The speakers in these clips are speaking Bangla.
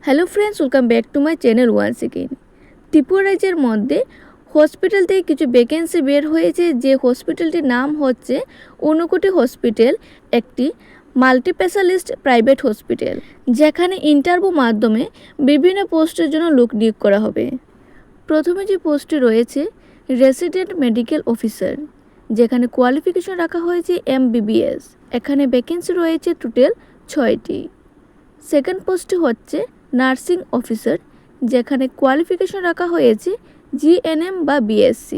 Hello friends, welcome back to my channel once again. Tripura রাজ্যের মধ্যে হসপিটাল থেকে কিছু ভ্যাকেন্সি বের হয়েছে। যে হসপিটালটির নাম হচ্ছে ঊনকোটি হসপিটাল, একটি মাল্টিস্পেশালিস্ট প্রাইভেট হসপিটাল, যেখানে ইন্টারভিউ মাধ্যমে বিভিন্ন পোস্টের জন্য লোক নিয়োগ করা হবে। প্রথমে যে পোস্টটি রয়েছে রেসিডেন্ট মেডিকেল অফিসার, যেখানে কোয়ালিফিকেশন রাখা হয়েছে MBBS। এখানে ভ্যাকেন্সি রয়েছে টোটাল 6টি। সেকেন্ড পোস্টটি হচ্ছে নার্সিং অফিসার, যেখানে কোয়ালিফিকেশন রাখা হয়েছে GNM বা BSc।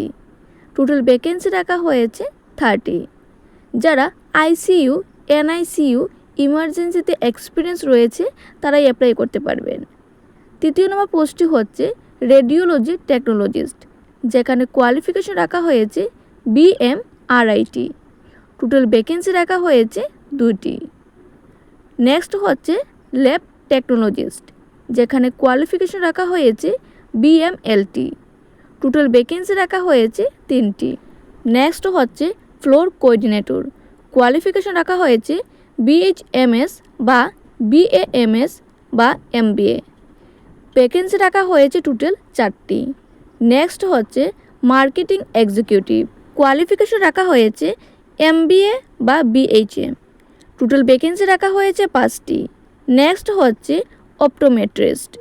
টোটাল ভ্যাকেন্সি রাখা হয়েছে 30। যারা ICU, NICU, ইমার্জেন্সিতে এক্সপিরিয়েন্স রয়েছে তারাই অ্যাপ্লাই করতে পারবেন। তৃতীয় নম্বর পোস্টটি হচ্ছে রেডিওলজি টেকনোলজিস্ট, যেখানে কোয়ালিফিকেশন রাখা হয়েছে BMRIT। টোটাল ভ্যাকেন্সি রাখা হয়েছে 2টি। নেক্সট হচ্ছে ল্যাব টেকনোলজিস্ট, যেখানে কোয়ালিফিকেশন রাখা হয়েছে BMLT। টোটাল ভ্যাকেন্সি রাখা হয়েছে 3টি। নেক্সট হচ্ছে ফ্লোর কোঅর্ডিনেটর, কোয়ালিফিকেশন রাখা হয়েছে BHMS বা BAMS বা MBA। ভ্যাকেন্সি রাখা হয়েছে টোটাল 4টি। নেক্সট হচ্ছে মার্কেটিং এক্সিকিউটিভ, কোয়ালিফিকেশন রাখা হয়েছে MBA বা BHM। টোটাল ভ্যাকেন্সি রাখা হয়েছে 5টি। নেক্সট হচ্ছে অপটোমেট্রিস্ট,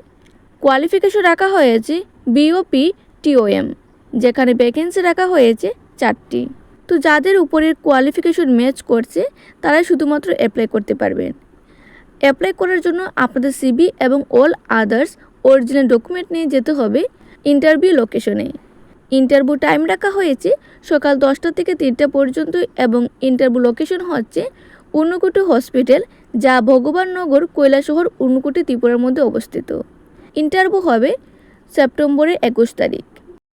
কোয়ালিফিকেশন রাখা হয়েছে BOPTOM, যেখানে ভ্যাকেন্সি রাখা হয়েছে 4টি। তো যাদের উপরের কোয়ালিফিকেশন ম্যাচ করছে তারাই শুধুমাত্র অ্যাপ্লাই করতে পারবেন। অ্যাপ্লাই করার জন্য আপনাদের CV এবং অল আদার্স অরিজিনাল ডকুমেন্ট নিয়ে যেতে হবে ইন্টারভিউ লোকেশনে। ইন্টারভিউ টাইম রাখা হয়েছে সকাল 10টা থেকে 3টা পর্যন্ত এবং ইন্টারভিউ লোকেশন হচ্ছে ঊনকোটি হসপিটাল, যা ভগবাননগর, কৈলাসহর, ঊনকোটি, ত্রিপুরার মধ্যে অবস্থিত। ইন্টারভিউ হবে সেপ্টেম্বরের 21 তারিখ।